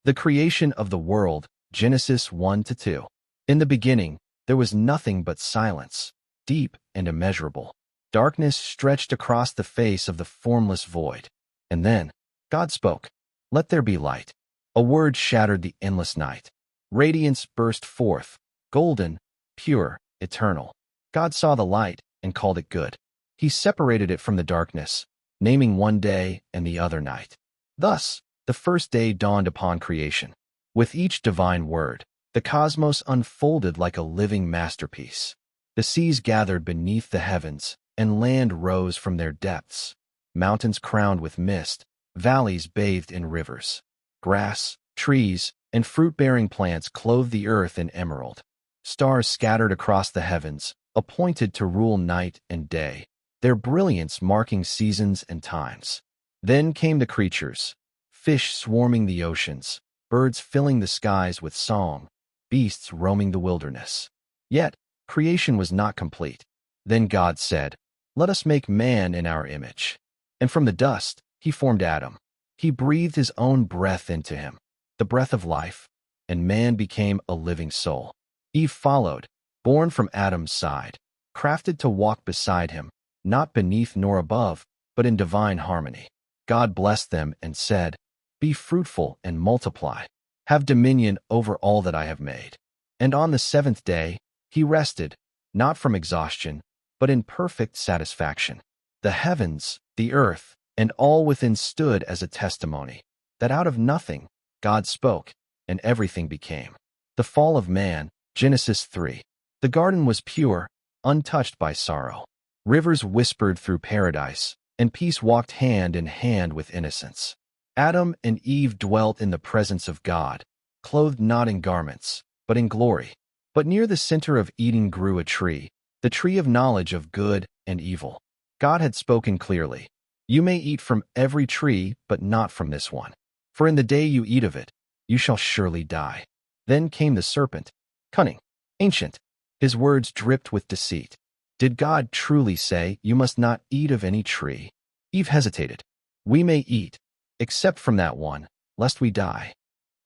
The creation of the world, Genesis 1-2. In the beginning, there was nothing but silence, deep and immeasurable. Darkness stretched across the face of the formless void. And then, God spoke, "Let there be light." A word shattered the endless night. Radiance burst forth, golden, pure, eternal. God saw the light and called it good. He separated it from the darkness, naming one day and the other night. Thus, the first day dawned upon creation. With each divine word, the cosmos unfolded like a living masterpiece. The seas gathered beneath the heavens, and land rose from their depths. Mountains crowned with mist, valleys bathed in rivers. Grass, trees, and fruit-bearing plants clothed the earth in emerald. Stars scattered across the heavens, appointed to rule night and day, their brilliance marking seasons and times. Then came the creatures, fish swarming the oceans, birds filling the skies with song, beasts roaming the wilderness. Yet, creation was not complete. Then God said, "Let us make man in our image." And from the dust, he formed Adam. He breathed his own breath into him, the breath of life, and man became a living soul. Eve followed, born from Adam's side, crafted to walk beside him, not beneath nor above, but in divine harmony. God blessed them and said, "Be fruitful and multiply. Have dominion over all that I have made." And on the seventh day, he rested, not from exhaustion, but in perfect satisfaction. The heavens, the earth, and all within stood as a testimony that out of nothing, God spoke, and everything became. The fall of man, Genesis 3. The garden was pure, untouched by sorrow. Rivers whispered through paradise, and peace walked hand in hand with innocence. Adam and Eve dwelt in the presence of God, clothed not in garments, but in glory. But near the center of Eden grew a tree, the tree of knowledge of good and evil. God had spoken clearly, "You may eat from every tree, but not from this one. For in the day you eat of it, you shall surely die." Then came the serpent, cunning, ancient. His words dripped with deceit. Did God truly say, "You must not eat of any tree"? Eve hesitated. "We may eat, except from that one, lest we die."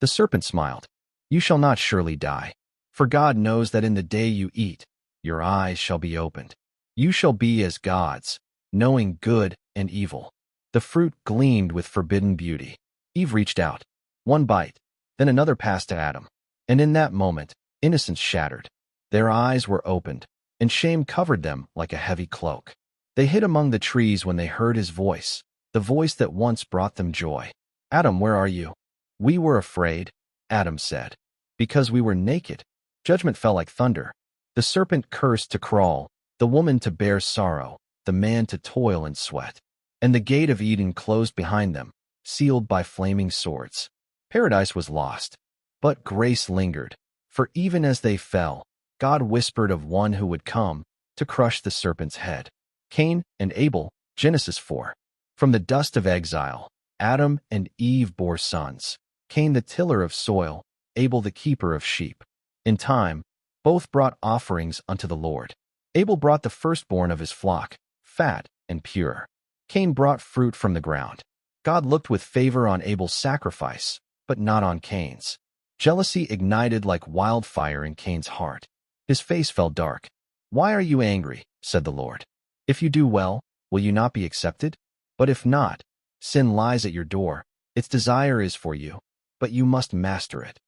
The serpent smiled. "You shall not surely die. For God knows that in the day you eat, your eyes shall be opened. You shall be as gods, knowing good and evil." The fruit gleamed with forbidden beauty. Eve reached out. One bite, then another passed to Adam. And in that moment, innocence shattered. Their eyes were opened, and shame covered them like a heavy cloak. They hid among the trees when they heard his voice, the voice that once brought them joy. "Adam, where are you?" "We were afraid," Adam said, "because we were naked." Judgment fell like thunder. The serpent cursed to crawl, the woman to bear sorrow, the man to toil and sweat. And the gate of Eden closed behind them, sealed by flaming swords. Paradise was lost, but grace lingered, for even as they fell, God whispered of one who would come to crush the serpent's head. Cain and Abel, Genesis 4. From the dust of exile, Adam and Eve bore sons. Cain the tiller of soil, Abel the keeper of sheep. In time, both brought offerings unto the Lord. Abel brought the firstborn of his flock, fat and pure. Cain brought fruit from the ground. God looked with favor on Abel's sacrifice, but not on Cain's. Jealousy ignited like wildfire in Cain's heart. His face fell dark. "Why are you angry?" said the Lord. "If you do well, will you not be accepted? But if not, sin lies at your door. Its desire is for you, but you must master it."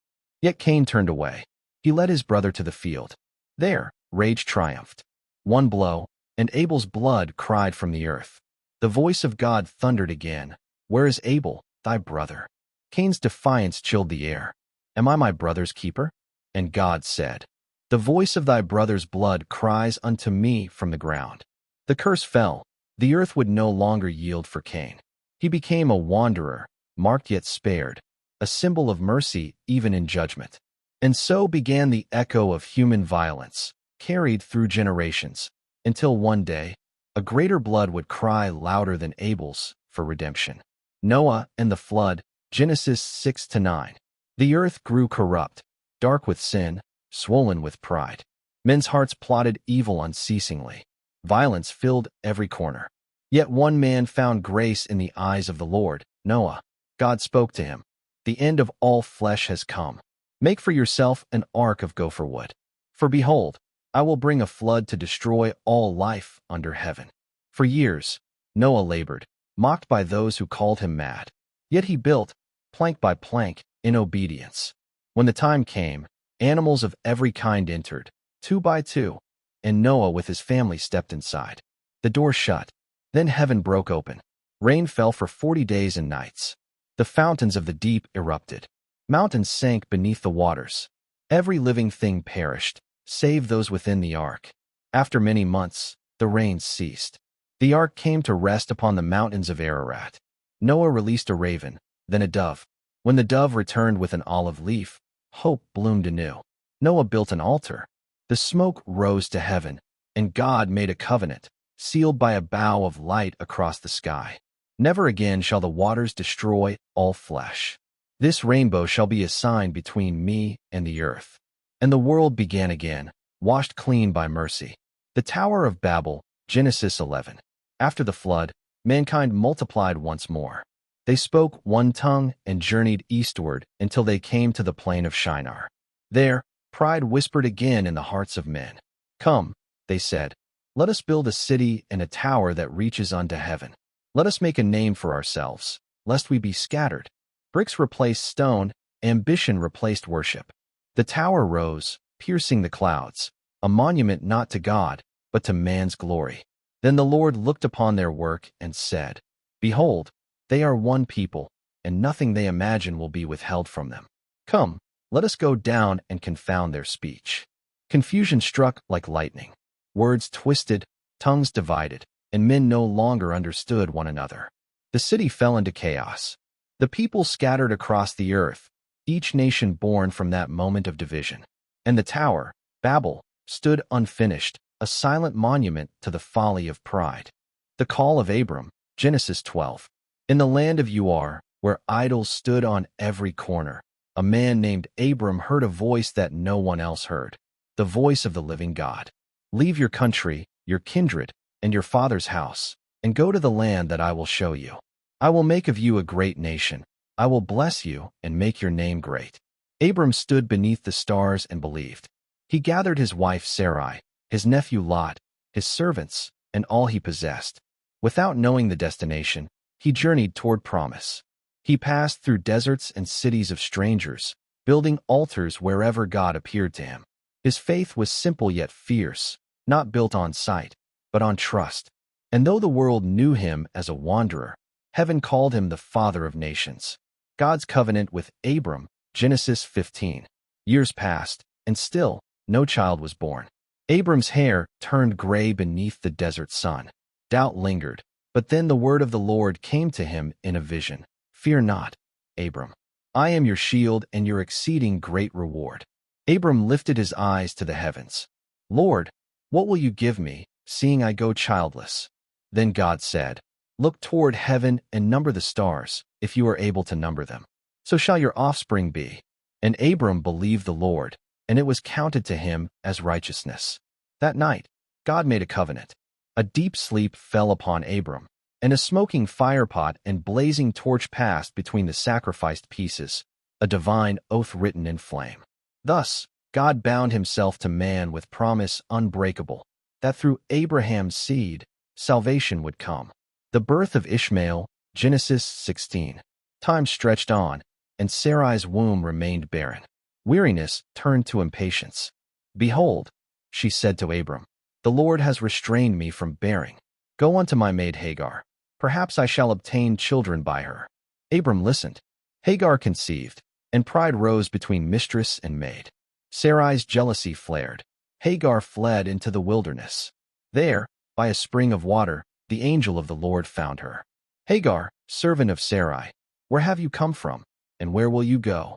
Yet Cain turned away. He led his brother to the field. There, rage triumphed. One blow, and Abel's blood cried from the earth. The voice of God thundered again, "Where is Abel, thy brother?" Cain's defiance chilled the air. "Am I my brother's keeper?" And God said, "The voice of thy brother's blood cries unto me from the ground." The curse fell. The earth would no longer yield for Cain. He became a wanderer, marked yet spared, a symbol of mercy even in judgment. And so began the echo of human violence, carried through generations, until one day, a greater blood would cry louder than Abel's for redemption. Noah and the flood, Genesis 6-9. The earth grew corrupt, dark with sin, swollen with pride. Men's hearts plotted evil unceasingly. Violence filled every corner. Yet one man found grace in the eyes of the Lord, Noah. God spoke to him. the end of all flesh has come. Make for yourself an ark of gopher wood. For behold, I will bring a flood to destroy all life under heaven. For years, Noah labored, mocked by those who called him mad. Yet he built, plank by plank, in obedience. When the time came, animals of every kind entered, 2 by 2, and Noah with his family stepped inside. The door shut. Then heaven broke open. Rain fell for 40 days and nights. The fountains of the deep erupted. Mountains sank beneath the waters. Every living thing perished, save those within the ark. After many months, the rains ceased. The ark came to rest upon the mountains of Ararat. Noah released a raven, then a dove. When the dove returned with an olive leaf, hope bloomed anew. Noah built an altar. The smoke rose to heaven, and God made a covenant, sealed by a bow of light across the sky. Never again shall the waters destroy all flesh. This rainbow shall be a sign between me and the earth. And the world began again, washed clean by mercy. The Tower of Babel, Genesis 11. After the flood, mankind multiplied once more. They spoke one tongue and journeyed eastward until they came to the plain of Shinar. There, pride whispered again in the hearts of men. Come, they said, let us build a city and a tower that reaches unto heaven. Let us make a name for ourselves, lest we be scattered. Bricks replaced stone, ambition replaced worship. The tower rose, piercing the clouds, a monument not to God, but to man's glory. Then the Lord looked upon their work and said, Behold, they are one people, and nothing they imagine will be withheld from them. Come, let us go down and confound their speech. Confusion struck like lightning. Words twisted, tongues divided, and men no longer understood one another. The city fell into chaos. The people scattered across the earth, each nation born from that moment of division. And the tower, Babel, stood unfinished, a silent monument to the folly of pride. The call of Abram, Genesis 12. In the land of Ur, where idols stood on every corner, a man named Abram heard a voice that no one else heard, the voice of the living God. Leave your country, your kindred, and your father's house, and go to the land that I will show you. I will make of you a great nation. I will bless you and make your name great. Abram stood beneath the stars and believed. He gathered his wife Sarai, his nephew Lot, his servants, and all he possessed. Without knowing the destination, he journeyed toward promise. He passed through deserts and cities of strangers, building altars wherever God appeared to him. His faith was simple yet fierce, not built on sight, but on trust. And though the world knew him as a wanderer, heaven called him the father of nations. God's covenant with Abram, Genesis 15. Years passed, and still, no child was born. Abram's hair turned gray beneath the desert sun. Doubt lingered, but then the word of the Lord came to him in a vision. Fear not, Abram. I am your shield and your exceeding great reward. Abram lifted his eyes to the heavens. Lord, what will you give me, seeing I go childless? Then God said, Look toward heaven and number the stars, if you are able to number them. So shall your offspring be. And Abram believed the Lord, and it was counted to him as righteousness. That night, God made a covenant. A deep sleep fell upon Abram, and a smoking firepot and blazing torch passed between the sacrificed pieces, a divine oath written in flame. Thus, God bound himself to man with promise unbreakable, that through Abraham's seed, salvation would come. The birth of Ishmael, Genesis 16. Time stretched on, and Sarai's womb remained barren. Weariness turned to impatience. Behold, she said to Abram, the Lord has restrained me from bearing. Go unto my maid Hagar. Perhaps I shall obtain children by her. Abram listened. Hagar conceived, and pride rose between mistress and maid. Sarai's jealousy flared. Hagar fled into the wilderness. There, by a spring of water, the angel of the Lord found her. Hagar, servant of Sarai, where have you come from, and where will you go?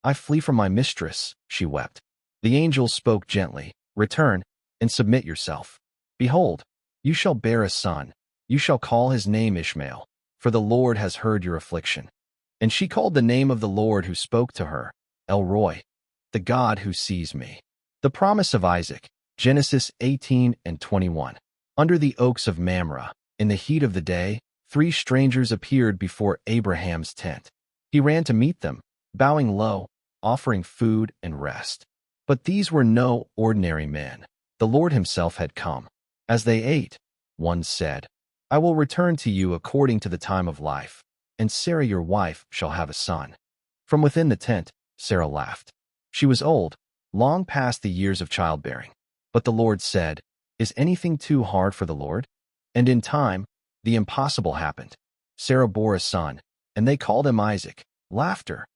I flee from my mistress, she wept. The angel spoke gently, Return, and submit yourself. Behold, you shall bear a son. You shall call his name Ishmael, for the Lord has heard your affliction. And she called the name of the Lord who spoke to her, El Roi, the God who sees me. The promise of Isaac, Genesis 18 and 21. Under the oaks of Mamre, in the heat of the day, 3 strangers appeared before Abraham's tent. He ran to meet them, bowing low, offering food and rest. But these were no ordinary men. The Lord himself had come. As they ate, one said, "I will return to you according to the time of life, and Sarah your wife shall have a son." From within the tent, Sarah laughed. She was old, long past the years of childbearing. But the Lord said, "Is anything too hard for the Lord?" And in time, the impossible happened. Sarah bore a son, and they called him Isaac. Laughter.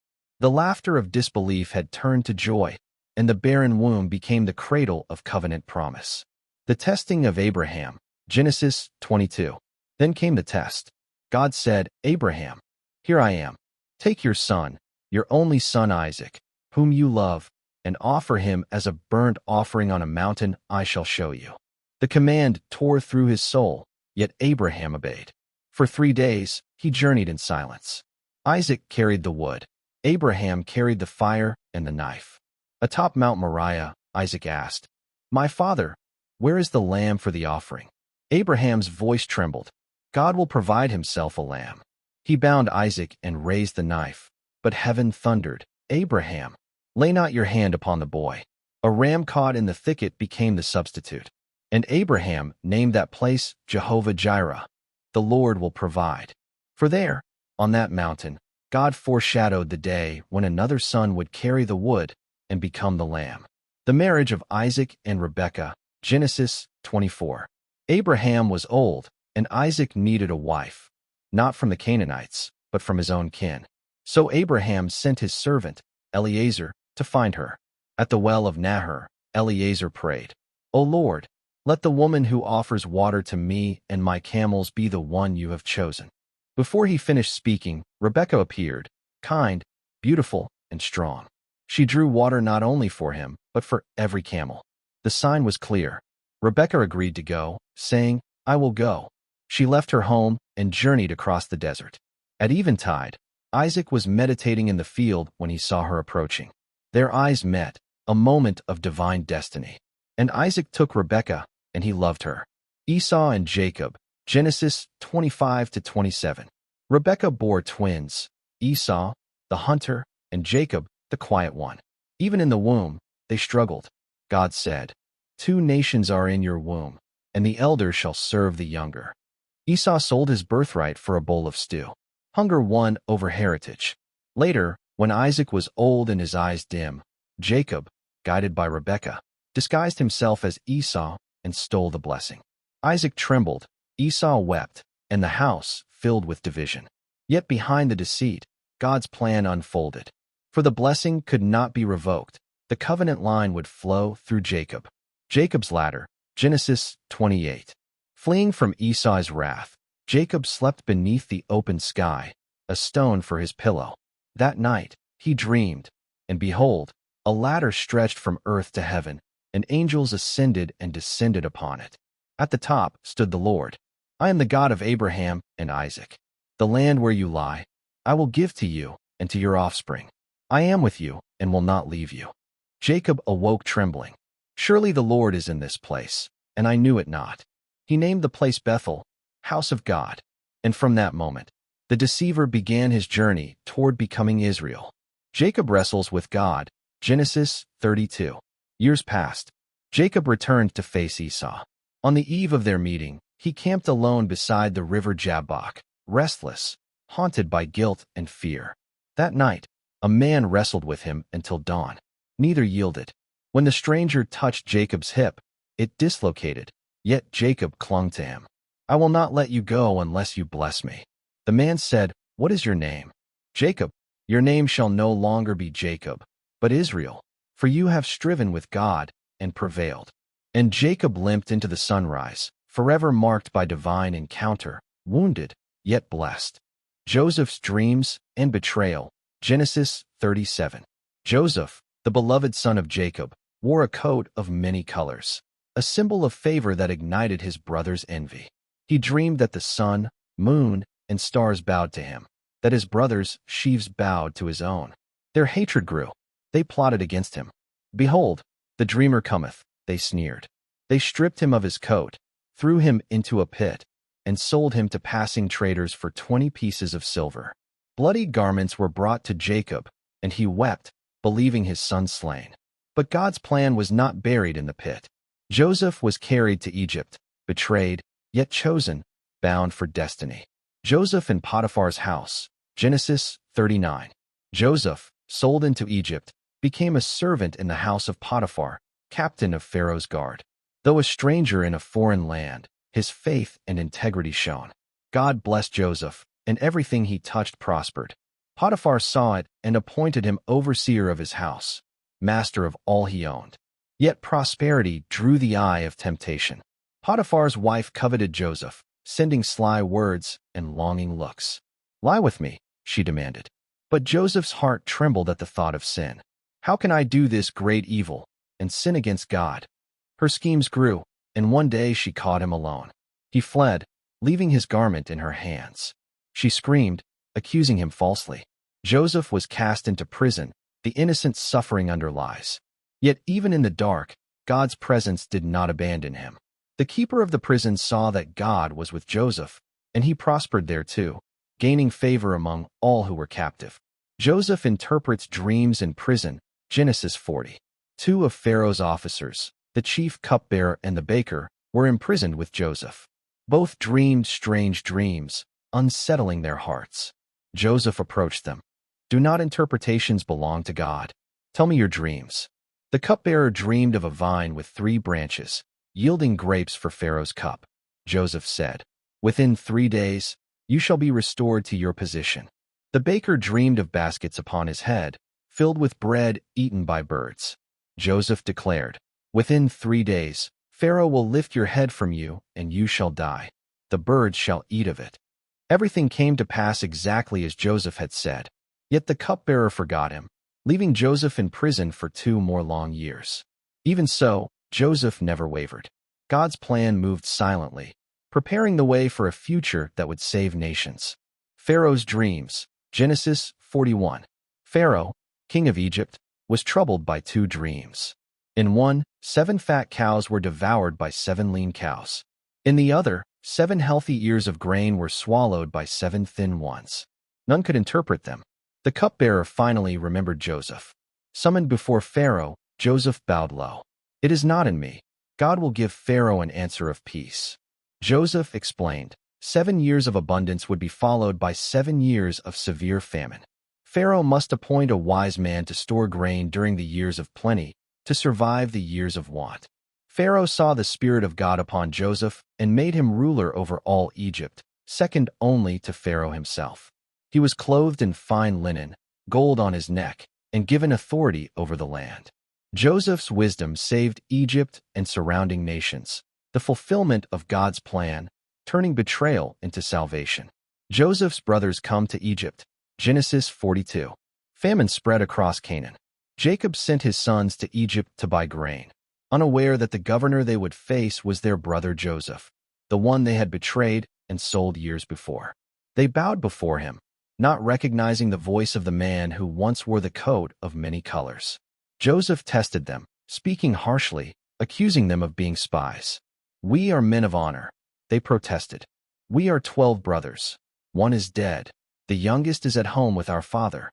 The laughter of disbelief had turned to joy, and the barren womb became the cradle of covenant promise. The testing of Abraham, Genesis 22. Then came the test. God said, "Abraham, here I am. Take your son, your only son Isaac, whom you love, and offer him as a burnt offering on a mountain I shall show you." The command tore through his soul, yet Abraham obeyed. For 3 days, he journeyed in silence. Isaac carried the wood. Abraham carried the fire and the knife. Atop Mount Moriah, Isaac asked, "My father, where is the lamb for the offering?" Abraham's voice trembled. God will provide himself a lamb. He bound Isaac and raised the knife. But heaven thundered, "Abraham, lay not your hand upon the boy." A ram caught in the thicket became the substitute. And Abraham named that place Jehovah-Jireh. The Lord will provide. For there, on that mountain, God foreshadowed the day when another son would carry the wood and become the lamb. The marriage of Isaac and Rebekah, Genesis 24. Abraham was old, and Isaac needed a wife, not from the Canaanites, but from his own kin. So Abraham sent his servant, Eliezer, to find her. At the well of Nahor, Eliezer prayed, "O Lord, let the woman who offers water to me and my camels be the one you have chosen." Before he finished speaking, Rebekah appeared, kind, beautiful, and strong. She drew water not only for him, but for every camel. The sign was clear. Rebekah agreed to go, saying, "I will go." She left her home and journeyed across the desert. At eventide, Isaac was meditating in the field when he saw her approaching. Their eyes met, a moment of divine destiny. And Isaac took Rebekah, and he loved her. Esau and Jacob, Genesis 25-27. Rebekah bore twins, Esau, the hunter, and Jacob, the quiet one. Even in the womb, they struggled. God said, "2 nations are in your womb, and the elder shall serve the younger." Esau sold his birthright for a bowl of stew. Hunger won over heritage. Later, when Isaac was old and his eyes dim, Jacob, guided by Rebekah, disguised himself as Esau and stole the blessing. Isaac trembled, Esau wept, and the house filled with division. Yet behind the deceit, God's plan unfolded. For the blessing could not be revoked. The covenant line would flow through Jacob. Jacob's ladder, Genesis 28. Fleeing from Esau's wrath, Jacob slept beneath the open sky, a stone for his pillow. That night, he dreamed, and behold, a ladder stretched from earth to heaven, and angels ascended and descended upon it. At the top stood the Lord. "I am the God of Abraham and Isaac. The land where you lie, I will give to you and to your offspring. I am with you and will not leave you." Jacob awoke trembling. "Surely the Lord is in this place, and I knew it not." He named the place Bethel, house of God. And from that moment, the deceiver began his journey toward becoming Israel. Jacob wrestles with God, Genesis 32. Years passed. Jacob returned to face Esau. On the eve of their meeting, he camped alone beside the river Jabbok, restless, haunted by guilt and fear. That night, a man wrestled with him until dawn. Neither yielded. When the stranger touched Jacob's hip, it dislocated, yet Jacob clung to him. "I will not let you go unless you bless me." The man said, "What is your name?" "Jacob." "Your name shall no longer be Jacob, but Israel, for you have striven with God and prevailed." And Jacob limped into the sunrise, forever marked by divine encounter, wounded, yet blessed. Joseph's dreams and betrayal, Genesis 37. Joseph, the beloved son of Jacob, wore a coat of many colors, a symbol of favor that ignited his brother's envy. He dreamed that the sun, moon, and stars bowed to him, that his brothers' sheaves bowed to his own. Their hatred grew. They plotted against him. "Behold, the dreamer cometh," they sneered. They stripped him of his coat, threw him into a pit, and sold him to passing traders for 20 pieces of silver. Bloody garments were brought to Jacob, and he wept, believing his son slain. But God's plan was not buried in the pit. Joseph was carried to Egypt, betrayed, yet chosen, bound for destiny. Joseph in Potiphar's house. Genesis 39. Joseph, sold into Egypt, became a servant in the house of Potiphar, captain of Pharaoh's guard. Though a stranger in a foreign land, his faith and integrity shone. God blessed Joseph, and everything he touched prospered. Potiphar saw it and appointed him overseer of his house, master of all he owned. Yet prosperity drew the eye of temptation. Potiphar's wife coveted Joseph, sending sly words and longing looks. "Lie with me," she demanded. But Joseph's heart trembled at the thought of sin. "How can I do this great evil and sin against God?" Her schemes grew, and one day she caught him alone. He fled, leaving his garment in her hands. She screamed, accusing him falsely. Joseph was cast into prison, the innocent suffering under lies. Yet even in the dark, God's presence did not abandon him. The keeper of the prison saw that God was with Joseph, and he prospered there too, gaining favor among all who were captive. Joseph interprets dreams in prison. Genesis 40. Two of Pharaoh's officers, the chief cupbearer and the baker, were imprisoned with Joseph. Both dreamed strange dreams, unsettling their hearts. Joseph approached them. "Do not interpretations belong to God? Tell me your dreams." The cupbearer dreamed of a vine with 3 branches, yielding grapes for Pharaoh's cup. Joseph said, "Within 3 days, you shall be restored to your position." The baker dreamed of baskets upon his head, filled with bread eaten by birds. Joseph declared, "Within 3 days, Pharaoh will lift your head from you, and you shall die. The birds shall eat of it." Everything came to pass exactly as Joseph had said. Yet the cupbearer forgot him, leaving Joseph in prison for 2 more long years. Even so, Joseph never wavered. God's plan moved silently, preparing the way for a future that would save nations. Pharaoh's dreams. Genesis 41. Pharaoh, king of Egypt, was troubled by 2 dreams. In one, 7 fat cows were devoured by 7 lean cows. In the other, 7 healthy ears of grain were swallowed by 7 thin ones. None could interpret them. The cupbearer finally remembered Joseph. Summoned before Pharaoh, Joseph bowed low. "It is not in me. God will give Pharaoh an answer of peace." Joseph explained, 7 years of abundance would be followed by 7 years of severe famine. Pharaoh must appoint a wise man to store grain during the years of plenty, to survive the years of want. Pharaoh saw the Spirit of God upon Joseph and made him ruler over all Egypt, second only to Pharaoh himself. He was clothed in fine linen, gold on his neck, and given authority over the land. Joseph's wisdom saved Egypt and surrounding nations, the fulfillment of God's plan, turning betrayal into salvation. Joseph's brothers come to Egypt. Genesis 42. Famine spread across Canaan. Jacob sent his sons to Egypt to buy grain, unaware that the governor they would face was their brother Joseph, the one they had betrayed and sold years before. They bowed before him, not recognizing the voice of the man who once wore the coat of many colors. Joseph tested them, speaking harshly, accusing them of being spies. "We are men of honor," they protested. "We are 12 brothers. One is dead. The youngest is at home with our father."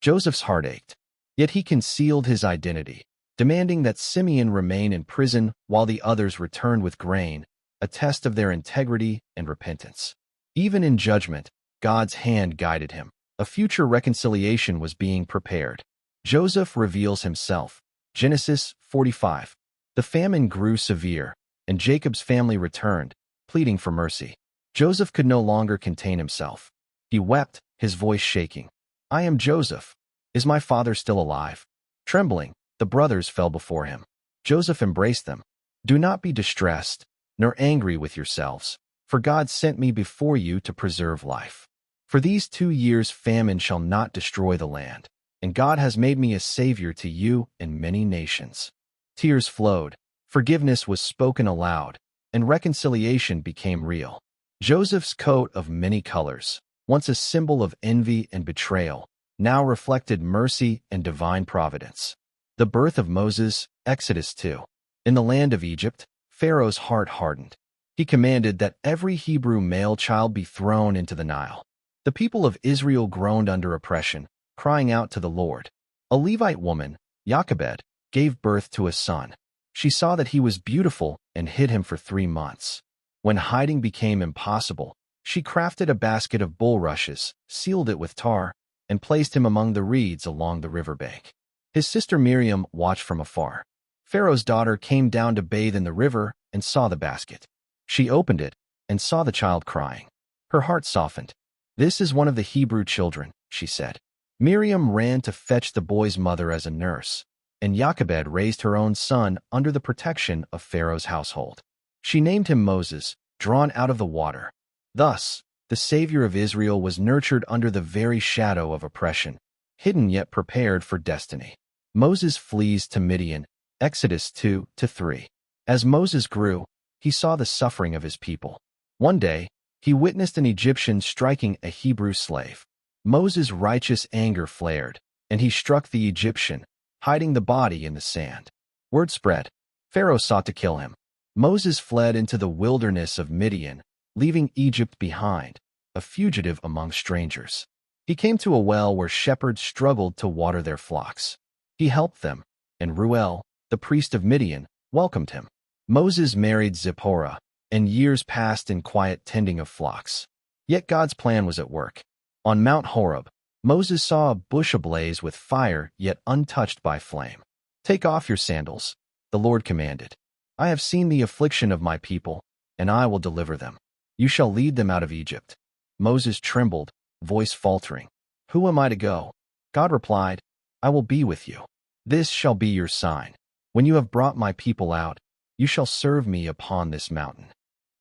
Joseph's heart ached, yet he concealed his identity, demanding that Simeon remain in prison while the others returned with grain, a test of their integrity and repentance. Even in judgment, God's hand guided him. A future reconciliation was being prepared. Joseph reveals himself. Genesis 45. The famine grew severe, and Jacob's family returned, pleading for mercy. Joseph could no longer contain himself. He wept, his voice shaking. "I am Joseph. Is my father still alive?" Trembling, the brothers fell before him. Joseph embraced them. "Do not be distressed, nor angry with yourselves, for God sent me before you to preserve life. For these 2 years famine shall not destroy the land, and God has made me a savior to you and many nations." Tears flowed, forgiveness was spoken aloud, and reconciliation became real. Joseph's coat of many colors, once a symbol of envy and betrayal, now reflected mercy and divine providence. The birth of Moses. Exodus 2. In the land of Egypt, Pharaoh's heart hardened. He commanded that every Hebrew male child be thrown into the Nile. The people of Israel groaned under oppression, crying out to the Lord. A Levite woman, Jochebed, gave birth to a son. She saw that he was beautiful and hid him for 3 months. When hiding became impossible, she crafted a basket of bulrushes, sealed it with tar, and placed him among the reeds along the riverbank. His sister Miriam watched from afar. Pharaoh's daughter came down to bathe in the river and saw the basket. She opened it and saw the child crying. Her heart softened. "This is one of the Hebrew children," she said. Miriam ran to fetch the boy's mother as a nurse, and Jochebed raised her own son under the protection of Pharaoh's household. She named him Moses, drawn out of the water. Thus, the Savior of Israel was nurtured under the very shadow of oppression, hidden yet prepared for destiny. Moses flees to Midian, Exodus 2-3. As Moses grew, he saw the suffering of his people. One day, he witnessed an Egyptian striking a Hebrew slave. Moses' righteous anger flared, and he struck the Egyptian, hiding the body in the sand. Word spread. Pharaoh sought to kill him. Moses fled into the wilderness of Midian, leaving Egypt behind, a fugitive among strangers. He came to a well where shepherds struggled to water their flocks. He helped them, and Reuel, the priest of Midian, welcomed him. Moses married Zipporah, and years passed in quiet tending of flocks. Yet God's plan was at work. On Mount Horeb, Moses saw a bush ablaze with fire yet untouched by flame. "Take off your sandals," the Lord commanded. "I have seen the affliction of my people, and I will deliver them. You shall lead them out of Egypt." Moses trembled, voice faltering. "Who am I to go?" God replied, "I will be with you. This shall be your sign. When you have brought my people out, you shall serve me upon this mountain."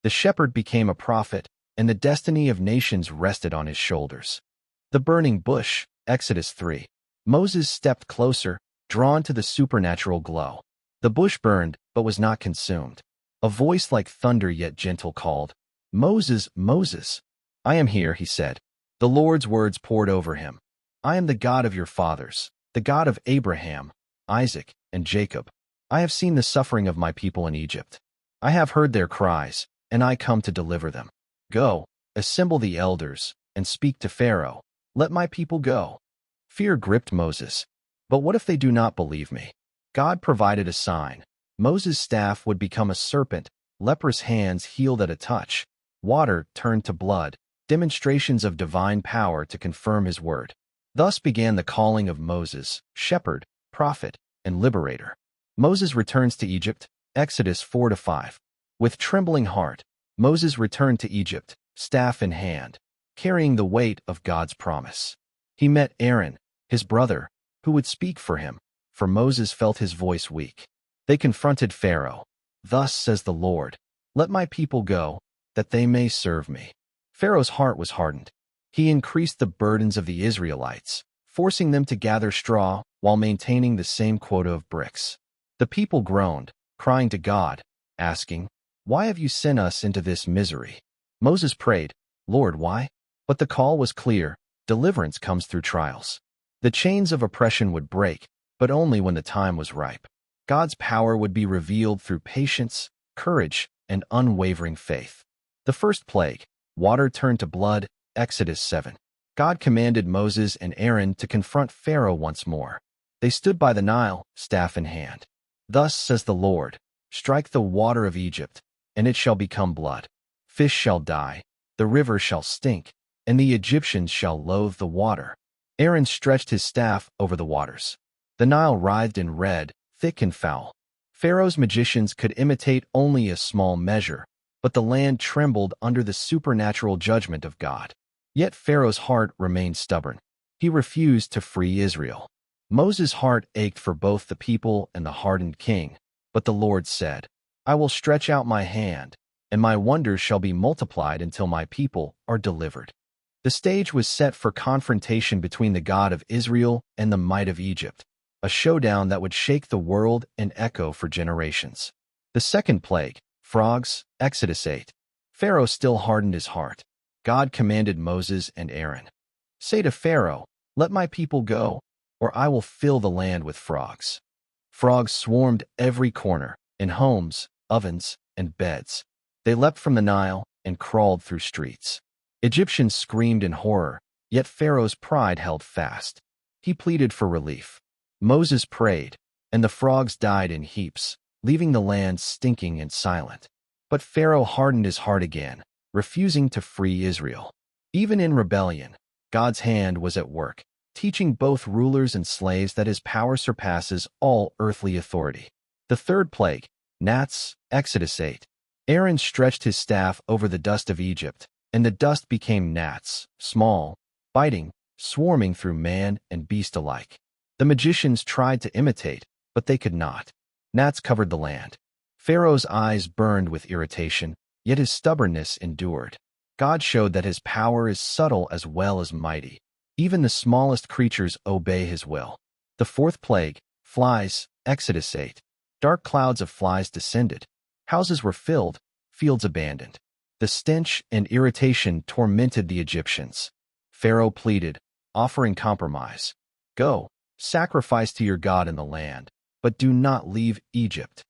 The shepherd became a prophet, and the destiny of nations rested on his shoulders. The burning bush, Exodus 3. Moses stepped closer, drawn to the supernatural glow. The bush burned, but was not consumed. A voice like thunder yet gentle called, "Moses, Moses." "I am here," he said. The Lord's words poured over him. "I am the God of your fathers, the God of Abraham, Isaac, and Jacob. I have seen the suffering of my people in Egypt. I have heard their cries, and I come to deliver them. Go, assemble the elders, and speak to Pharaoh. Let my people go." Fear gripped Moses. But what if they do not believe me? God provided a sign. Moses' staff would become a serpent, leprous hands healed at a touch, water turned to blood, demonstrations of divine power to confirm his word. Thus began the calling of Moses, shepherd, prophet, and liberator. Moses returns to Egypt, Exodus 4-5. With trembling heart, Moses returned to Egypt, staff in hand, carrying the weight of God's promise. He met Aaron, his brother, who would speak for him, for Moses felt his voice weak. They confronted Pharaoh. "Thus says the Lord, let my people go, that they may serve me." Pharaoh's heart was hardened. He increased the burdens of the Israelites, forcing them to gather straw while maintaining the same quota of bricks. The people groaned, crying to God, asking, "Why have you sent us into this misery?" Moses prayed, "Lord, why?" But the call was clear: deliverance comes through trials. The chains of oppression would break, but only when the time was ripe. God's power would be revealed through patience, courage, and unwavering faith. The first plague, water turned to blood, Exodus 7. God commanded Moses and Aaron to confront Pharaoh once more. They stood by the Nile, staff in hand. "Thus says the Lord, strike the water of Egypt, and it shall become blood. Fish shall die, the river shall stink, and the Egyptians shall loathe the water." Aaron stretched his staff over the waters. The Nile writhed and red, thick and foul. Pharaoh's magicians could imitate only a small measure, but the land trembled under the supernatural judgment of God. Yet Pharaoh's heart remained stubborn. He refused to free Israel. Moses' heart ached for both the people and the hardened king, but the Lord said, "I will stretch out my hand, and my wonders shall be multiplied until my people are delivered." The stage was set for confrontation between the God of Israel and the might of Egypt, a showdown that would shake the world and echo for generations. The second plague, frogs, Exodus 8. Pharaoh still hardened his heart. God commanded Moses and Aaron, "Say to Pharaoh, let my people go, or I will fill the land with frogs." Frogs swarmed every corner, in homes, ovens, and beds. They leapt from the Nile and crawled through streets. Egyptians screamed in horror, yet Pharaoh's pride held fast. He pleaded for relief. Moses prayed, and the frogs died in heaps, leaving the land stinking and silent. But Pharaoh hardened his heart again, refusing to free Israel. Even in rebellion, God's hand was at work, teaching both rulers and slaves that his power surpasses all earthly authority. The third plague, gnats, Exodus 8. Aaron stretched his staff over the dust of Egypt, and the dust became gnats, small, biting, swarming through man and beast alike. The magicians tried to imitate, but they could not. Gnats covered the land. Pharaoh's eyes burned with irritation, yet his stubbornness endured. God showed that his power is subtle as well as mighty. Even the smallest creatures obey his will. The fourth plague, flies, Exodus 8. Dark clouds of flies descended. Houses were filled, fields abandoned. The stench and irritation tormented the Egyptians. Pharaoh pleaded, offering compromise. Go, sacrifice to your God in the land, but do not leave Egypt.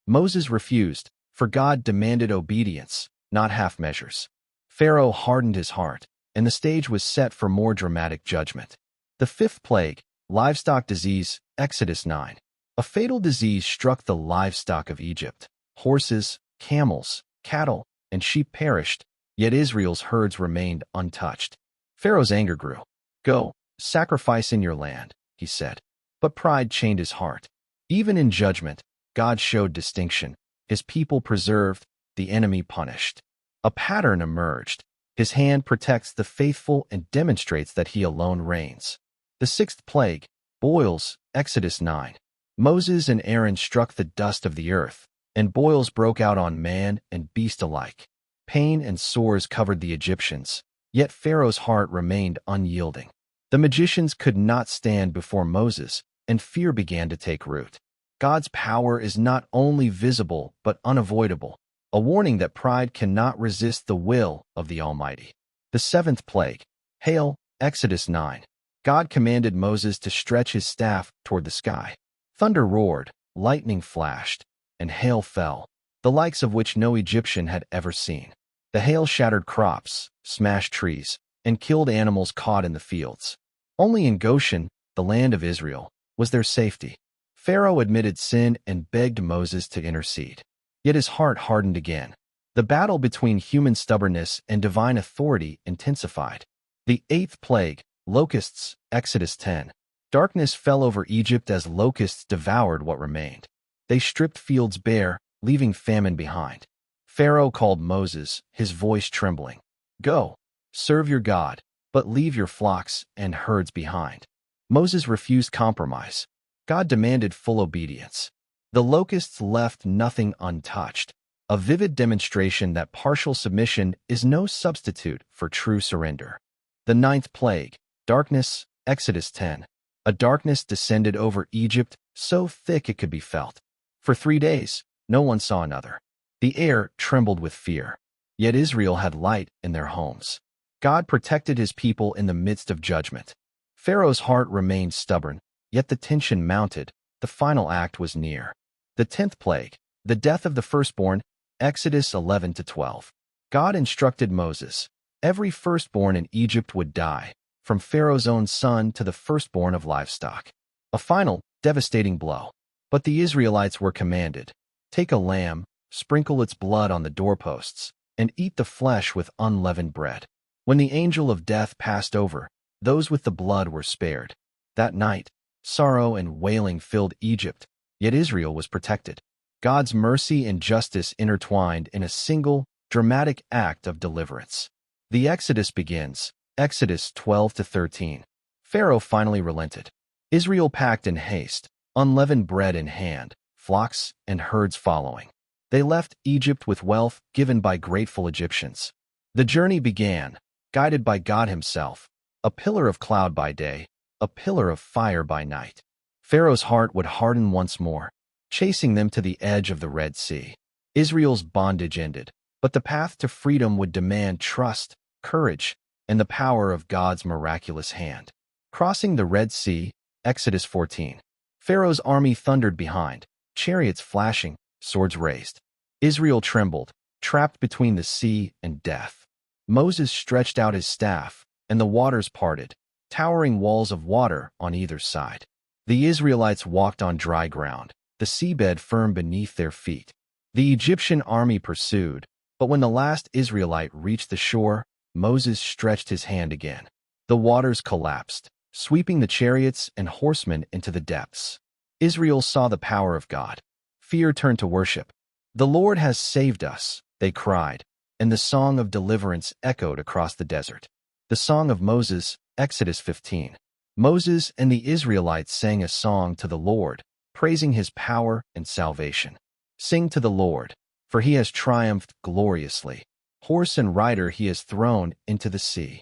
Moses refused, for God demanded obedience, not half measures. Pharaoh hardened his heart, and the stage was set for more dramatic judgment. The fifth plague, livestock disease, Exodus 9. A fatal disease struck the livestock of Egypt. Horses, camels, cattle, and sheep perished, yet Israel's herds remained untouched. Pharaoh's anger grew. Go, sacrifice in your land, he said. But pride chained his heart. Even in judgment, God showed distinction. His people preserved, the enemy punished. A pattern emerged. His hand protects the faithful and demonstrates that he alone reigns. The sixth plague, boils, Exodus 9. Moses and Aaron struck the dust of the earth, and boils broke out on man and beast alike. Pain and sores covered the Egyptians, yet Pharaoh's heart remained unyielding. The magicians could not stand before Moses, and fear began to take root. God's power is not only visible but unavoidable, a warning that pride cannot resist the will of the Almighty. The seventh plague, hail, Exodus 9. God commanded Moses to stretch his staff toward the sky. Thunder roared, lightning flashed, and hail fell, the likes of which no Egyptian had ever seen. The hail shattered crops, smashed trees, and killed animals caught in the fields. Only in Goshen, the land of Israel, was there safety. Pharaoh admitted sin and begged Moses to intercede. Yet his heart hardened again. The battle between human stubbornness and divine authority intensified. The eighth plague, locusts, Exodus 10. Darkness fell over Egypt as locusts devoured what remained. They stripped fields bare, leaving famine behind. Pharaoh called Moses, his voice trembling. Go, serve your God, but leave your flocks and herds behind. Moses refused compromise. God demanded full obedience. The locusts left nothing untouched, a vivid demonstration that partial submission is no substitute for true surrender. The ninth plague, darkness, Exodus 10. A darkness descended over Egypt so thick it could be felt. For 3 days, no one saw another. The air trembled with fear. Yet Israel had light in their homes. God protected his people in the midst of judgment. Pharaoh's heart remained stubborn, yet the tension mounted. The final act was near. The 10th plague, the death of the firstborn, Exodus 11-12. God instructed Moses, every firstborn in Egypt would die, from Pharaoh's own son to the firstborn of livestock. A final, devastating blow. But the Israelites were commanded, take a lamb, sprinkle its blood on the doorposts, and eat the flesh with unleavened bread. When the angel of death passed over, those with the blood were spared. That night, sorrow and wailing filled Egypt, yet Israel was protected. God's mercy and justice intertwined in a single, dramatic act of deliverance. The Exodus begins, Exodus 12-13. Pharaoh finally relented. Israel packed in haste, unleavened bread in hand, flocks and herds following. They left Egypt with wealth given by grateful Egyptians. The journey began, guided by God himself, a pillar of cloud by day, a pillar of fire by night. Pharaoh's heart would harden once more, chasing them to the edge of the Red Sea. Israel's bondage ended, but the path to freedom would demand trust, courage, and the power of God's miraculous hand. Crossing the Red Sea, Exodus 14. Pharaoh's army thundered behind, chariots flashing, swords raised. Israel trembled, trapped between the sea and death. Moses stretched out his staff, and the waters parted, towering walls of water on either side. The Israelites walked on dry ground, the seabed firm beneath their feet. The Egyptian army pursued, but when the last Israelite reached the shore, Moses stretched his hand again. The waters collapsed, sweeping the chariots and horsemen into the depths. Israel saw the power of God. Fear turned to worship. "The Lord has saved us," they cried, and the song of deliverance echoed across the desert. The Song of Moses, Exodus 15. Moses and the Israelites sang a song to the Lord, praising his power and salvation. "Sing to the Lord, for he has triumphed gloriously. Horse and rider he has thrown into the sea."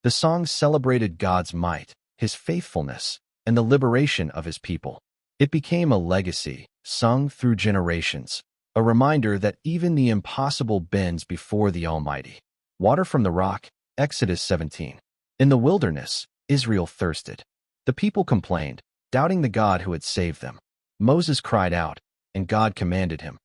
The song celebrated God's might, his faithfulness, and the liberation of his people. It became a legacy, sung through generations, a reminder that even the impossible bends before the Almighty. Water from the rock, Exodus 17. In the wilderness, Israel thirsted. The people complained, doubting the God who had saved them. Moses cried out, and God commanded him,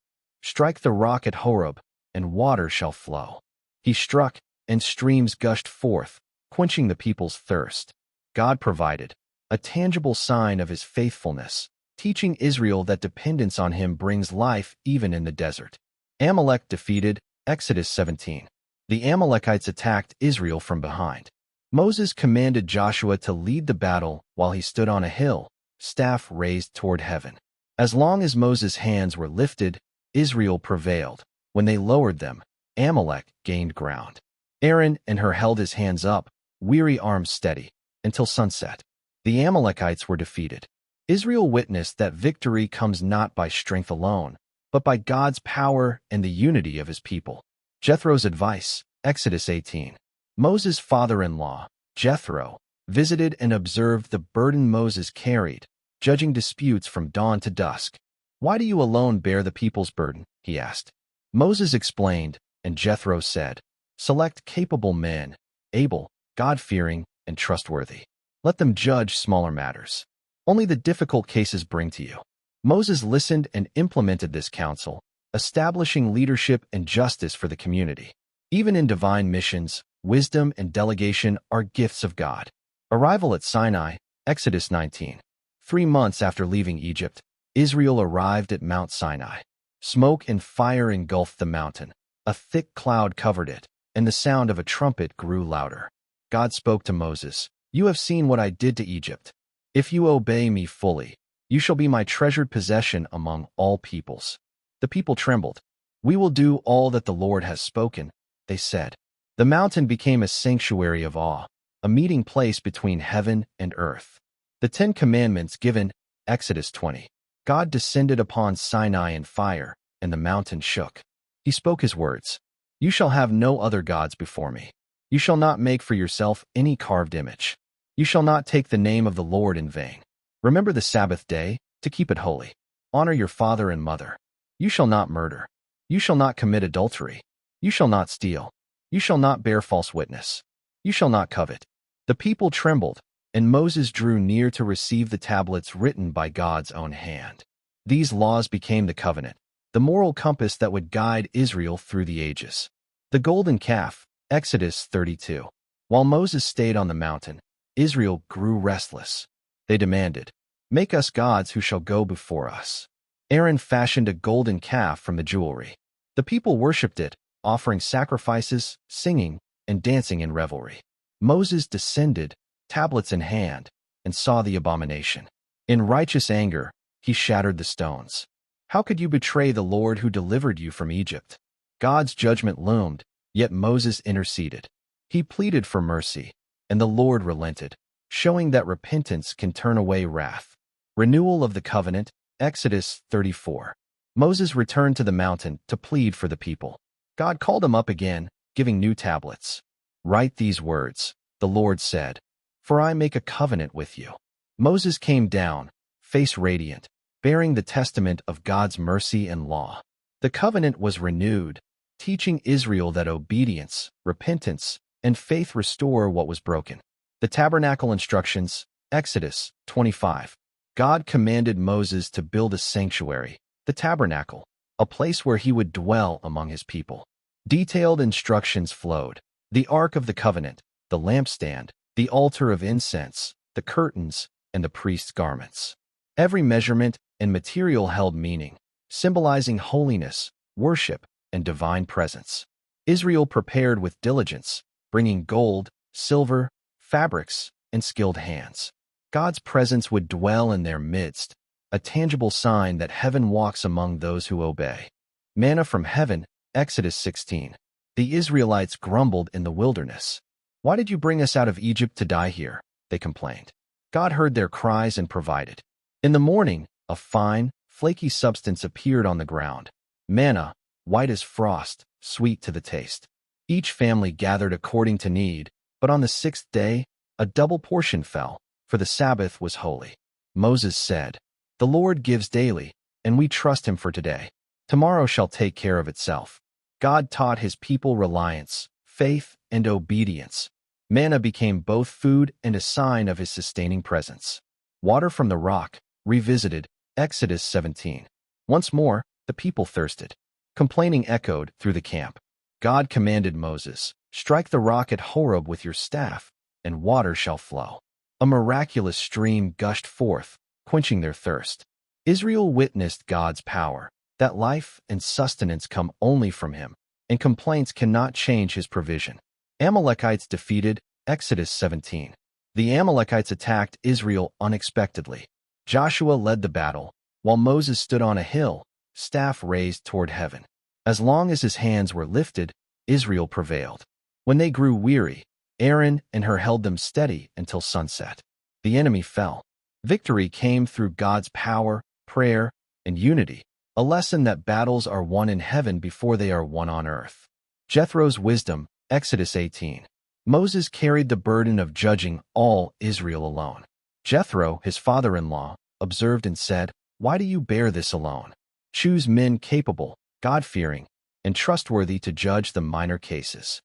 "Strike the rock at Horeb, and water shall flow." He struck, and streams gushed forth, quenching the people's thirst. God provided, a tangible sign of his faithfulness, teaching Israel that dependence on him brings life even in the desert. Amalek defeated, Exodus 17. The Amalekites attacked Israel from behind. Moses commanded Joshua to lead the battle while he stood on a hill, staff raised toward heaven. As long as Moses' hands were lifted, Israel prevailed. When they lowered them, Amalek gained ground. Aaron and Hur held his hands up, weary arms steady, until sunset. The Amalekites were defeated. Israel witnessed that victory comes not by strength alone, but by God's power and the unity of his people. Jethro's advice, Exodus 18. Moses' father-in-law, Jethro, visited and observed the burden Moses carried, judging disputes from dawn to dusk. "Why do you alone bear the people's burden?" he asked. Moses explained, and Jethro said, "Select capable men, able, God-fearing, and trustworthy. Let them judge smaller matters. Only the difficult cases bring to you." Moses listened and implemented this counsel, establishing leadership and justice for the community. Even in divine missions, wisdom and delegation are gifts of God. Arrival at Sinai, Exodus 19. 3 months after leaving Egypt, Israel arrived at Mount Sinai. Smoke and fire engulfed the mountain. A thick cloud covered it, and the sound of a trumpet grew louder. God spoke to Moses, "You have seen what I did to Egypt. If you obey me fully, you shall be my treasured possession among all peoples." The people trembled. "We will do all that the Lord has spoken," they said. The mountain became a sanctuary of awe, a meeting place between heaven and earth. The 10 Commandments given, Exodus 20. God descended upon Sinai in fire, and the mountain shook. He spoke his words, "You shall have no other gods before me. You shall not make for yourself any carved image. You shall not take the name of the Lord in vain. Remember the Sabbath day, to keep it holy. Honor your father and mother. You shall not murder. You shall not commit adultery. You shall not steal. You shall not bear false witness. You shall not covet." The people trembled, and Moses drew near to receive the tablets written by God's own hand. These laws became the covenant, the moral compass that would guide Israel through the ages. The golden calf, Exodus 32. While Moses stayed on the mountain, Israel grew restless. They demanded, "Make us gods who shall go before us." Aaron fashioned a golden calf from the jewelry. The people worshipped it, offering sacrifices, singing, and dancing in revelry. Moses descended, tablets in hand, and saw the abomination. In righteous anger, he shattered the stones. "How could you betray the Lord who delivered you from Egypt?" God's judgment loomed, yet Moses interceded. He pleaded for mercy, and the Lord relented, showing that repentance can turn away wrath. Renewal of the covenant, Exodus 34. Moses returned to the mountain to plead for the people. God called him up again, giving new tablets. "Write these words," the Lord said, "for I make a covenant with you." Moses came down, face radiant, bearing the testament of God's mercy and law. The covenant was renewed, teaching Israel that obedience, repentance, and faith restore what was broken. The tabernacle instructions, Exodus 25. God commanded Moses to build a sanctuary, the tabernacle, a place where he would dwell among his people. Detailed instructions flowed. the Ark of the Covenant, the lampstand, the altar of incense, the curtains, and the priest's garments. Every measurement and material held meaning, symbolizing holiness, worship, and divine presence. Israel prepared with diligence, bringing gold, silver, fabrics, and skilled hands. God's presence would dwell in their midst, a tangible sign that heaven walks among those who obey. Manna from heaven, Exodus 16. The Israelites grumbled in the wilderness. "Why did you bring us out of Egypt to die here?" they complained. God heard their cries and provided. In the morning, a fine, flaky substance appeared on the ground. Manna, white as frost, sweet to the taste. Each family gathered according to need, but on the sixth day, a double portion fell, for the Sabbath was holy. Moses said, "The Lord gives daily, and we trust him for today. Tomorrow shall take care of itself." God taught his people reliance, faith, and obedience. Manna became both food and a sign of his sustaining presence. Water from the rock, revisited, Exodus 17. Once more, the people thirsted. Complaining echoed through the camp. God commanded Moses, "Strike the rock at Horeb with your staff, and water shall flow." A miraculous stream gushed forth, quenching their thirst. Israel witnessed God's power, that life and sustenance come only from him, and complaints cannot change his provision. Amalekites defeated, Exodus 17. The Amalekites attacked Israel unexpectedly. Joshua led the battle, while Moses stood on a hill, staff raised toward heaven. As long as his hands were lifted, Israel prevailed. When they grew weary, Aaron and Hur held them steady until sunset. The enemy fell. Victory came through God's power, prayer, and unity, a lesson that battles are won in heaven before they are won on earth. Jethro's wisdom, Exodus 18. Moses carried the burden of judging all Israel alone. Jethro, his father-in-law, observed and said, "Why do you bear this alone? Choose men capable, God-fearing, and trustworthy to judge the minor cases."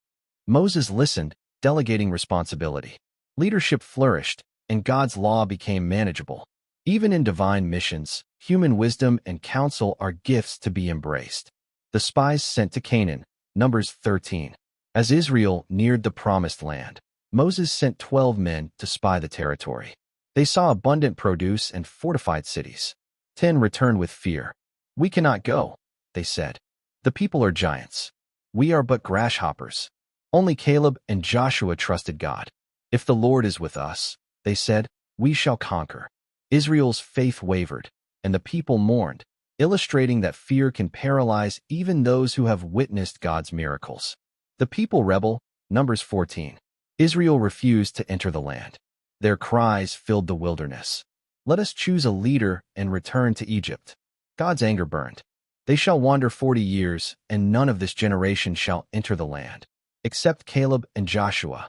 Moses listened, delegating responsibility. Leadership flourished, and God's law became manageable. Even in divine missions, human wisdom and counsel are gifts to be embraced. The spies sent to Canaan, Numbers 13. As Israel neared the promised land, Moses sent 12 men to spy the territory. They saw abundant produce and fortified cities. 10 returned with fear. "We cannot go," they said. "The people are giants. We are but grasshoppers." Only Caleb and Joshua trusted God. "If the Lord is with us," they said, "we shall conquer." Israel's faith wavered, and the people mourned, illustrating that fear can paralyze even those who have witnessed God's miracles. The people rebel, Numbers 14. Israel refused to enter the land. Their cries filled the wilderness. "Let us choose a leader and return to Egypt." God's anger burned. "They shall wander 40 years, and none of this generation shall enter the land, except Caleb and Joshua."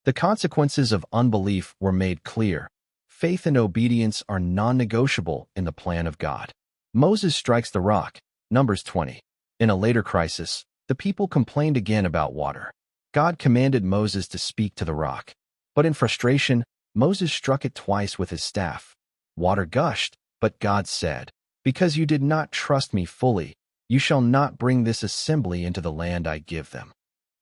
The consequences of unbelief were made clear. Faith and obedience are non-negotiable in the plan of God. Moses strikes the rock, Numbers 20. In a later crisis, the people complained again about water. God commanded Moses to speak to the rock. But in frustration, Moses struck it twice with his staff. Water gushed, but God said, "Because you did not trust me fully, you shall not bring this assembly into the land I give them."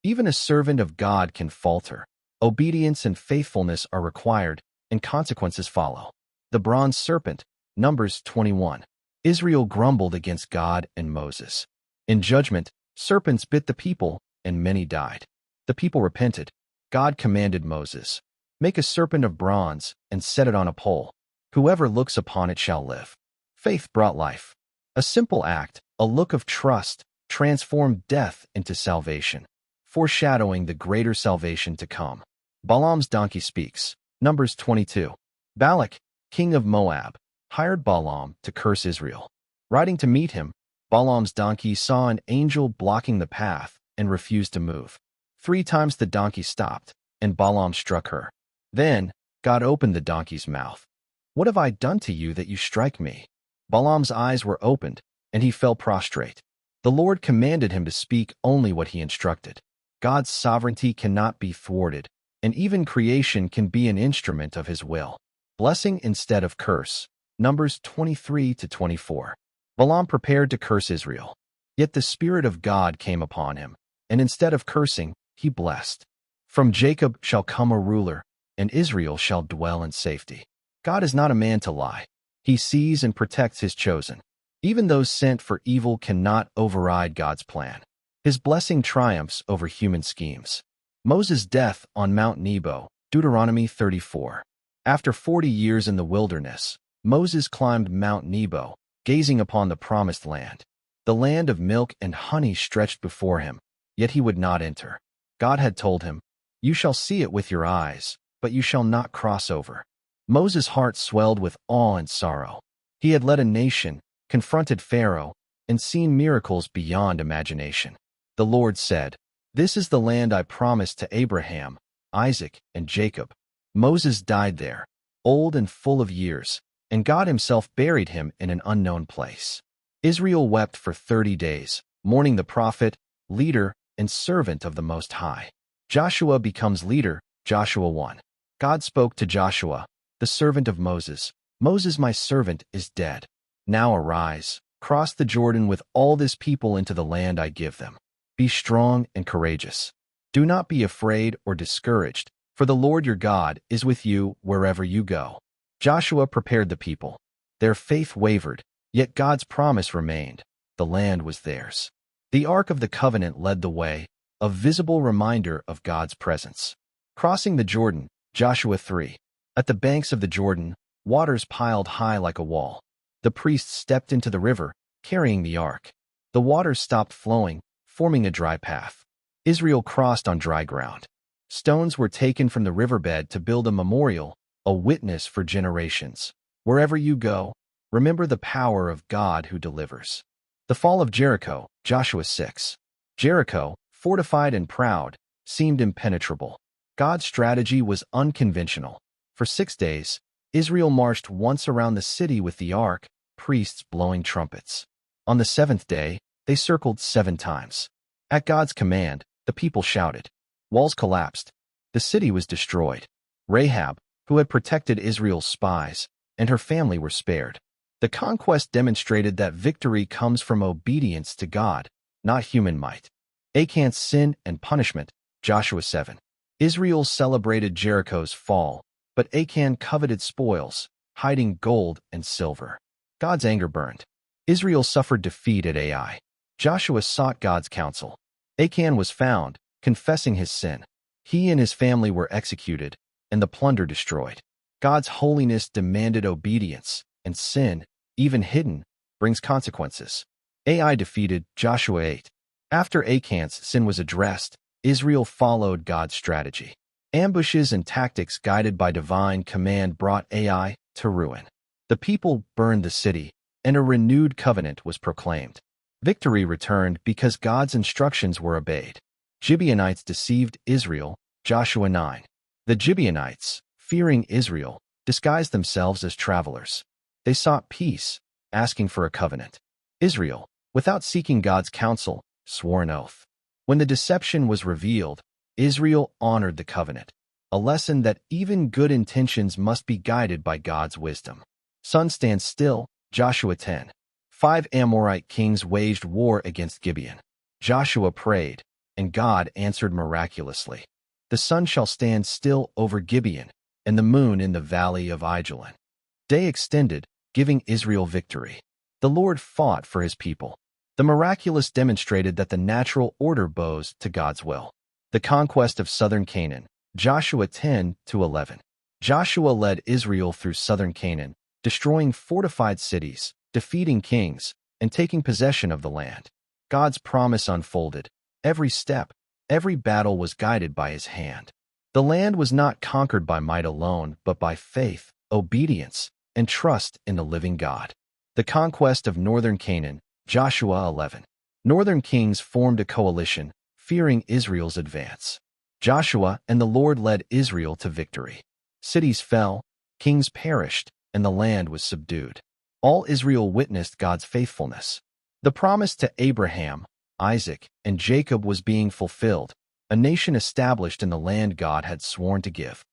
Even a servant of God can falter. Obedience and faithfulness are required, and consequences follow. The bronze serpent, Numbers 21. Israel grumbled against God and Moses. In judgment, serpents bit the people, and many died. The people repented. God commanded Moses, "Make a serpent of bronze and set it on a pole. Whoever looks upon it shall live." Faith brought life. A simple act, a look of trust, transformed death into salvation, foreshadowing the greater salvation to come. Balaam's donkey speaks, Numbers 22. Balak, king of Moab, hired Balaam to curse Israel. Riding to meet him, Balaam's donkey saw an angel blocking the path and refused to move. 3 times the donkey stopped, and Balaam struck her. Then God opened the donkey's mouth. "What have I done to you that you strike me?" Balaam's eyes were opened, and he fell prostrate. The Lord commanded him to speak only what he instructed. God's sovereignty cannot be thwarted, and even creation can be an instrument of his will. Blessing instead of curse, Numbers 23-24. Balaam prepared to curse Israel. Yet the Spirit of God came upon him, and instead of cursing, he blessed. From Jacob shall come a ruler, and Israel shall dwell in safety. God is not a man to lie. He sees and protects his chosen. Even those sent for evil cannot override God's plan. His blessing triumphs over human schemes. Moses' death on Mount Nebo, Deuteronomy 34. After 40 years in the wilderness, Moses climbed Mount Nebo, gazing upon the promised land. The land of milk and honey stretched before him, yet he would not enter. God had told him, "You shall see it with your eyes, but you shall not cross over." Moses' heart swelled with awe and sorrow. He had led a nation, confronted Pharaoh, and seen miracles beyond imagination. The Lord said, "This is the land I promised to Abraham, Isaac, and Jacob." Moses died there, old and full of years, and God himself buried him in an unknown place. Israel wept for 30 days, mourning the prophet, leader, and servant of the Most High. Joshua becomes leader, Joshua 1. God spoke to Joshua, the servant of Moses, "Moses, my servant, is dead. Now arise, cross the Jordan with all this people into the land I give them. Be strong and courageous. Do not be afraid or discouraged, for the Lord your God is with you wherever you go." Joshua prepared the people. Their faith wavered, yet God's promise remained. The land was theirs. The Ark of the Covenant led the way, a visible reminder of God's presence. Crossing the Jordan, Joshua 3. At the banks of the Jordan, waters piled high like a wall. The priests stepped into the river, carrying the ark. The waters stopped flowing, forming a dry path. Israel crossed on dry ground. Stones were taken from the riverbed to build a memorial, a witness for generations. Wherever you go, remember the power of God who delivers. The fall of Jericho, Joshua 6. Jericho, fortified and proud, seemed impenetrable. God's strategy was unconventional. For 6 days, Israel marched once around the city with the ark, priests blowing trumpets. On the 7th day, they circled 7 times. At God's command, the people shouted. Walls collapsed. The city was destroyed. Rahab, who had protected Israel's spies, and her family were spared. The conquest demonstrated that victory comes from obedience to God, not human might. Achan's sin and punishment, Joshua 7. Israel celebrated Jericho's fall, but Achan coveted spoils, hiding gold and silver. God's anger burned. Israel suffered defeat at Ai. Joshua sought God's counsel. Achan was found, confessing his sin. He and his family were executed, and the plunder destroyed. God's holiness demanded obedience, and sin, even hidden, brings consequences. Ai defeated, Joshua 8. After Achan's sin was addressed, Israel followed God's strategy. Ambushes and tactics guided by divine command brought Ai to ruin. The people burned the city, and a renewed covenant was proclaimed. Victory returned because God's instructions were obeyed. Gibeonites deceived Israel, Joshua 9. The Gibeonites, fearing Israel, disguised themselves as travelers. They sought peace, asking for a covenant. Israel, without seeking God's counsel, swore an oath. When the deception was revealed, Israel honored the covenant, a lesson that even good intentions must be guided by God's wisdom. Sun stands still, Joshua 10. 5 Amorite kings waged war against Gibeon. Joshua prayed, and God answered miraculously. The sun shall stand still over Gibeon, and the moon in the valley of Ajalon. Day extended, giving Israel victory. The Lord fought for his people. The miraculous demonstrated that the natural order bows to God's will. The conquest of southern Canaan, Joshua 10-11. Joshua led Israel through southern Canaan, destroying fortified cities, defeating kings, and taking possession of the land. God's promise unfolded. Every step, every battle was guided by his hand. The land was not conquered by might alone, but by faith, obedience, and trust in the living God. The conquest of northern Canaan, Joshua 11. Northern kings formed a coalition, fearing Israel's advance. Joshua and the Lord led Israel to victory. Cities fell, kings perished, and the land was subdued. All Israel witnessed God's faithfulness. The promise to Abraham, Isaac, and Jacob was being fulfilled, a nation established in the land God had sworn to give.